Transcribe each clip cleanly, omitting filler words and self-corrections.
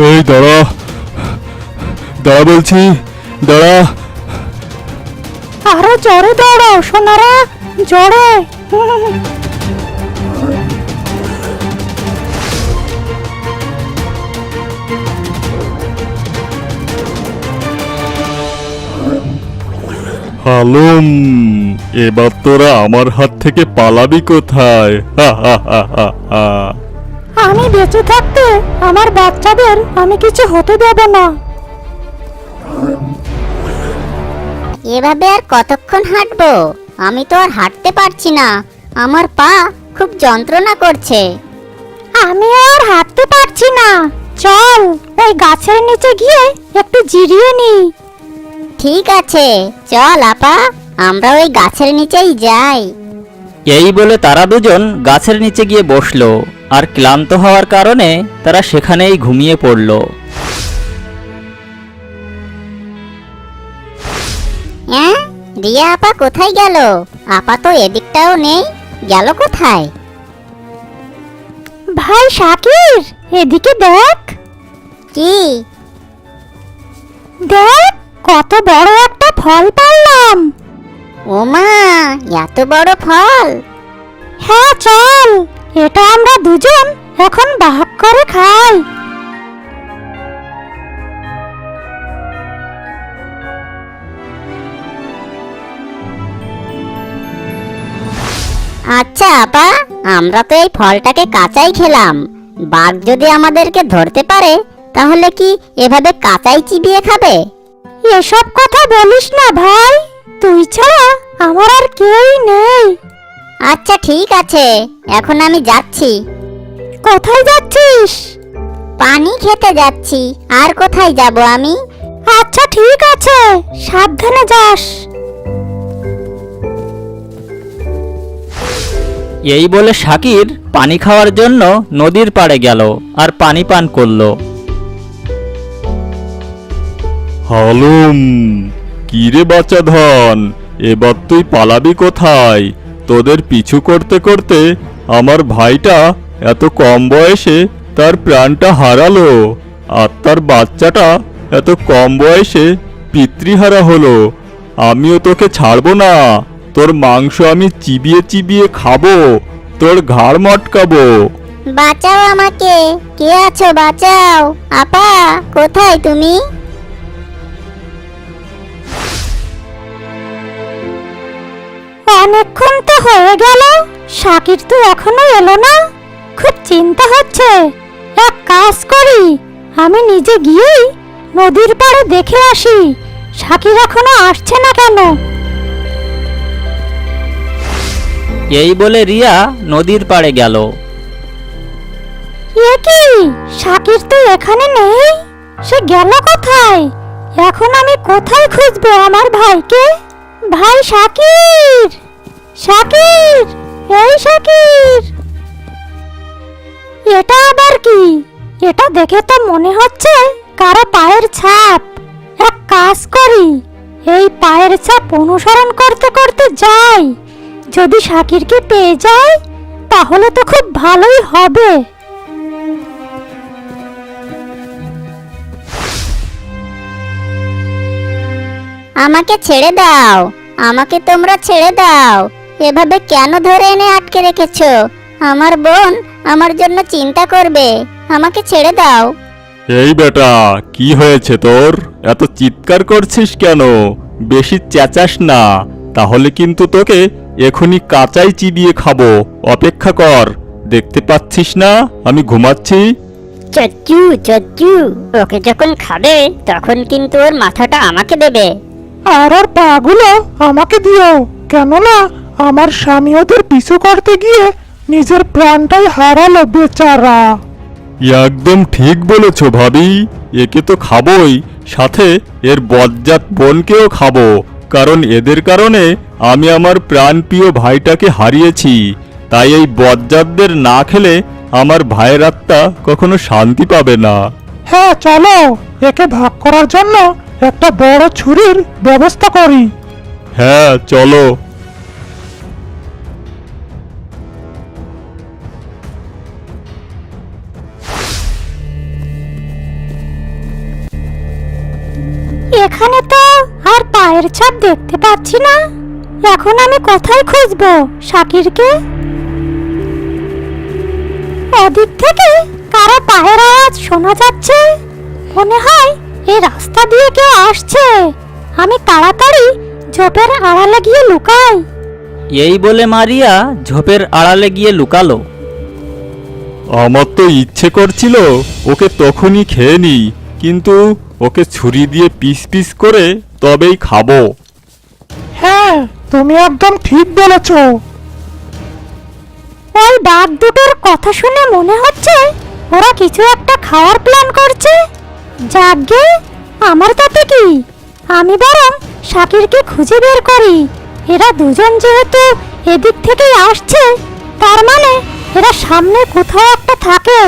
এই দাঁড়া, দাঁড়া বলছি, দাঁড়া। আরো জোরে দৌড়াও সোনারা, জোরে। হালুম, এবার তোরা আমার হাত থেকে পালাবি কোথায়? হা হা হা হা হা। আমি বেঁচে থাকতে আমার বাচ্চাদের আমি কিছু হতে দেব না। এভাবে আর কতক্ষণ হাঁটবো? আমি তো আর হাঁটতে পারছি না, আমার পা খুব যন্ত্রণা করছে। আমি আর হাঁটতে পারছি না, চল এই গাছের নিচে গিয়ে একটু জিরিয়ে নি। ঠিক আছে, চল আপা, আমরা ওই গাছের নিচেই যাই। এই বলে তারা দুজন গাছের নিচে গিয়ে বসলো, আর ক্লান্ত হওয়ার কারণে তারা সেখানেই ঘুমিয়ে পড়ল। হ্যাঁ, রিয়া আপা কোথায় গেল? আপা তো এদিকটাও নেই, গেল কোথায়? ভাই শাকির, এদিকে দেখ। কি? দেখ কত বড় একটা ফল পারলাম। ওমা, এত বড় ফল! হ্যাঁ চল, এটা আমরা দুজন এখন ভাগ করে খাই। আচ্ছা আপা, আমরা তো এই ফলটাকে কাঁচাই খেলাম। বাঘ যদি আমাদেরকে ধরতে পারে তাহলে কি এভাবে কাঁচাই চিবিয়ে খাবে? এসব কথা বলিস না ভাই, তুই ছাড়া আমার আর কেউই নেই। আচ্ছা ঠিক আছে, এখন আমি যাচ্ছি। কোথায় যাচ্ছিস? পানি খেতে যাচ্ছি, আর কোথায় যাব আমি? আচ্ছা ঠিক আছে, সাবধানে যাস। এই বলে শাকির পানি খাওয়ার জন্য নদীর পাড়ে গেল আর পানি পান করলো। হালুম, কি রে বাচ্চা ধন, এবার তুই পালাবি কোথায়? তোদের পিছু করতে করতে আমার ভাইটা এত কম বয়সে তার প্রাণটা হারালো, আর তার বাচ্চাটা এত কম বয়সে পিতৃহারা হলো। আমিও তোকে ছাড়বো না, তোর মাংস আমি চিবিয়ে চিবিয়ে খাবো, তোর ঘাড় মটকাবো। বাঁচাও আমাকে, কে আছো বাঁচাও! আপা কোথায় তুমি? অনেকক্ষণ তো হয়ে গেল, শাকির তো এখনো এলো না। খুব চিন্তা হচ্ছে, এক কাজ করি, আমি নিজে গিয়েই নদীর পাড়ে দেখে আসি শাকির এখনো আসছে না কেন। এই বলে রিয়া নদীর পাড়ে গেল। এ কি, শাকির তো এখানে নেই, সে গেল কোথায়? এখন আমি কোথায় খুঁজবো আমার ভাইকে? ভাই শাকির, শাকির, এই শাকির! এটা আবার কি? এটা দেখে তো মনে হচ্ছে কারো পায়ের ছাপ। এক কাজ করি, এই পায়ের ছাপ অনুসরণ করতে করতে যাই, যদি শাকিরকে পেয়ে যাই তাহলে তো খুব ভালোই হবে। আমাকে ছেড়ে দাও, আমাকে তোমরা ছেড়ে দাও। এভাবে কেন ধরে এনে আটকে রেখেছো? আমার বোন আমার জন্য চিন্তা করবে, আমাকে ছেড়ে দাও। এই বেটা, কি হয়েছে তোর? এত চিৎকার করছিস কেন? বেশি চেঁচাস না, তাহলে কিন্তু তোকে এখনই কাঁচাই চিবিয়ে খাবো। অপেক্ষা কর, দেখতে পাচ্ছিস না আমি ঘুমাচ্ছি? চচ্চু চচ্চু, ওকে যখন খাবে তখন কিন্তু ওর মাথাটা আমাকে দেবে। আর ওর পাগুলো আমাকে দিও, কেননা আমার স্বামী ওদের পিছু করতে গিয়ে নিজের প্রাণটাই হারালো বেচারা। একদম ঠিক বলেছ ভাবি, একে তো খাবোই, সাথে এর বজ্জাত বোনকেও খাবো, কারণ এদের কারণে আমি আমার প্রাণপ্রিয় ভাইটাকে হারিয়েছি। তাই এই বজ্জাতদের না খেলে আমার ভাইয়ের আত্মা কখনো শান্তি পাবে না। হ্যাঁ চলো, একে ভাগ করার জন্য একটা বড় ছুরির ব্যবস্থা করি। হ্যাঁ চলো। পায়ের ছাপ দেখতে পাচ্ছি না। এখন আমি কোথায় খুঁজবো শাকিরকে? ওদিক থেকে কারো পায়ের আওয়াজ শোনা যাচ্ছে। মনে হয় এই রাস্তা দিয়ে কেউ আসছে। আমি তাড়াতাড়ি ঝোপের আড়ালে গিয়ে লুকাই। এই বলে মারিয়া ঝোপের আড়ালে গিয়ে লুকালো। আমার তো ইচ্ছে করছিল ওকে তখনই খেয়ে নিই, কিন্তু ওকে ছুরি দিয়ে পিস পিস করে তবেই খাবো। হ্যাঁ, তুমি একদম ঠিক বলেছো। ওই বাঘ দুটোর কথা শুনে মনে হচ্ছে ওরা কিছু একটা খাওয়ার প্ল্যান করছে। যাকগে, আমার তাতে কি? আমি বরং শাকিরকে খুঁজে বের করি। এরা দুজন যেহেতু এদিক থেকেই আসছে, তার মানে এরা সামনে কোথাও একটা থাকে।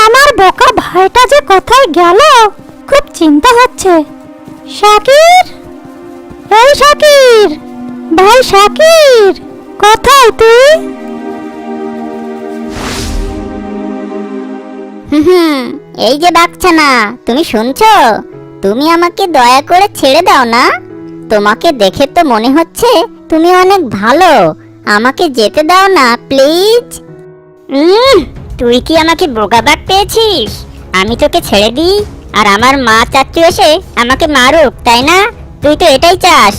আমার বোকা ভাইটা যে কোথায় গেল, খুব চিন্তা হচ্ছে। শাকির, এই শাকির, ভাই শাকির, কোথায় তুই? হুম, এই যে বাচ্চানা, তুমি শুনছো? তুমি আমাকে দয়া করে ছেড়ে দাও না। তোমাকে দেখে তো মনে হচ্ছে তুমি অনেক ভালো। আমাকে যেতে দাও না প্লিজ। তুই কি আমাকে বোকাবাক পেয়েছিস? আমি তোকে ছেড়ে দিই আর আমার মা চাচ্চু এসে আমাকে মারুক, তাই না? তুই তো এটাই চাস।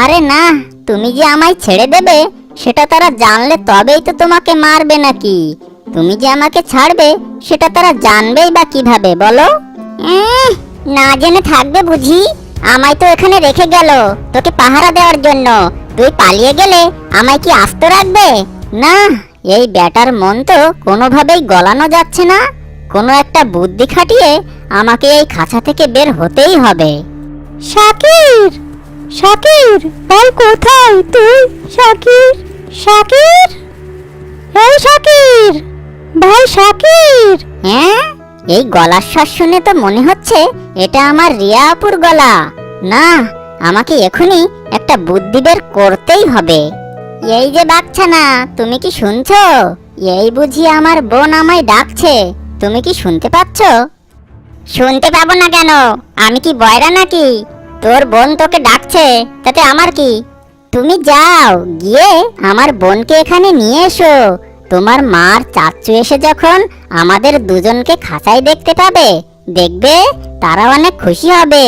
আরে না, তুমি যে আমায় ছেড়ে দেবে সেটা তারা জানলে তবেই তো তোমাকে মারবে নাকি? তুমি যে আমাকে ছাড়বে সেটা তারা জানবেই বা কিভাবে বলো? না জেনে থাকবে বুঝি? আমায় তো এখানে রেখে গেল তোকে পাহারা দেওয়ার জন্য। তুই পালিয়ে গেলে আমায় কি আস্ত রাখবে? না, এই ব্যাটার মন তো কোনোভাবেই গলানো যাচ্ছে না। কোনো একটা বুদ্ধি খাটিয়ে আমাকে এই খাঁচা থেকে বের হতেই হবে। শাকির, শাকির, ভাই কোথায় তুই? শাকির, শাকির, এই শাকির, ভাই শাকির। হ্যাঁ, এই গলার স্বর শুনে তো মনে হচ্ছে এটা আমার রিয়া আপুর গলা। না, আমাকে এখনই একটা বুদ্ধি বের করতেই হবে। এই যে বাচ্চানা, তুমি কি শুনছো? এই বুঝি আমার বোন আমায় ডাকছে। তুমি কি শুনতে পাচ্ছ? শুনতে পাবো না কেন? আমি কি বয়রা নাকি? তোর বোন তোকে ডাকছে, তাতে আমার কি? তুমি যাও, গিয়ে আমার বোনকে এখানে নিয়ে এসো। তোমার মার চাচ্চু এসে যখন আমাদের দুজনকে খাঁচায় দেখতে পাবে, দেখবে তারা অনেক খুশি হবে।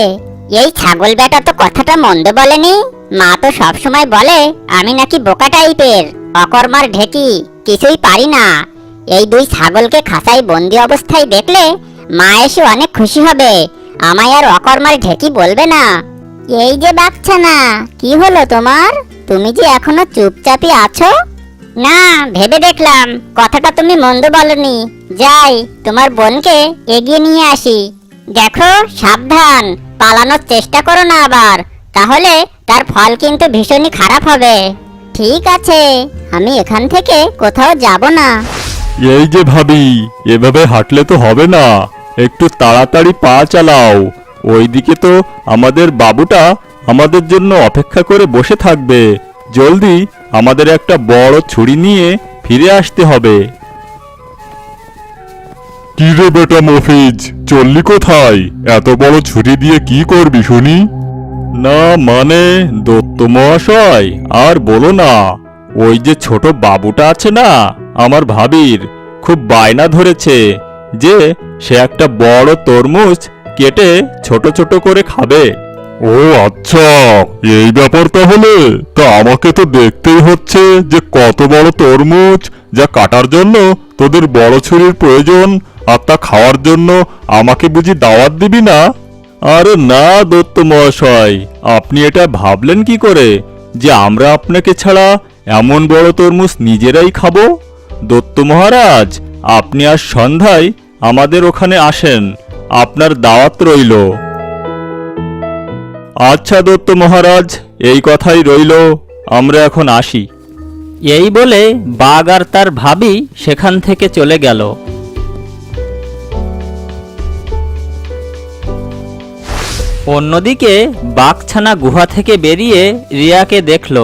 এই ছাগল বেটা তো কথাটা মন্দ বলেনি। মা তো সব সময় বলে আমি নাকি বোকা টাইপের, অকর্মার ঢেকি, কিছুই পারি না। এই দুই ছাগলকে খাঁচায় বন্দি অবস্থায় দেখলে মা এসে অনেক খুশি হবে, আমায় আর অকর্মার ঢেকি বলবে না। এই যে বাচ্চানা, কি হলো তোমার? তুমি যে এখনো চুপচাপই আছো। না, ভেবে দেখলাম কথাটা তুমি মন্দ বলনি। যাই, তোমার বোনকে এগিয়ে নিয়ে আসি। দেখো, সাবধান, পালানোর চেষ্টা করো না আবার, তাহলে তার ফল কিন্তু ভীষণই খারাপ হবে। ঠিক আছে, আমি এখান থেকে কোথাও যাব না। এই যে ভাবি, এভাবে হাঁটলে তো হবে না, একটু তাড়াতাড়ি পা চালাও। ওইদিকে তো আমাদের বাবুটা আমাদের জন্য অপেক্ষা করে বসে থাকবে। জলদি আমাদের একটা বড় ছুরি নিয়ে ফিরে আসতে হবে। কি রে বেটা মফিজ, চললি কোথায়? এত বড় ছুরি দিয়ে কি করবি শুনি? না মানে দত্ত মহাশয়, আর বলো না। ওই যে ছোট বাবুটা আছে না, আমার ভাবির, খুব বায়না ধরেছে যে সে একটা বড় তরমুজ কেটে ছোট ছোট করে খাবে। ও আচ্ছা, এই ব্যাপার তাহলে। তা আমাকে তো দেখতেই হচ্ছে যে কত বড় তরমুজ, যা কাটার জন্য তোদের বড় ছুরির প্রয়োজন, আর তা খাওয়ার জন্য আমাকে বুঝি দাওয়াত দিবি না? আরে না দত্ত মহাশয়, আপনি এটা ভাবলেন কি করে যে আমরা আপনাকে ছাড়া এমন বড় তরমুজ নিজেরাই খাবো? দত্ত মহারাজ, আপনি আজ সন্ধ্যায় আমাদের ওখানে আসেন, আপনার দাওয়াত রইল। আচ্ছা দত্ত মহারাজ, এই কথাই রইল, আমরা এখন আসি। এই বলে বাঘ আর তার ভাবি সেখান থেকে চলে গেল। অন্যদিকে বাঘছানা গুহা থেকে বেরিয়ে রিয়াকে দেখল।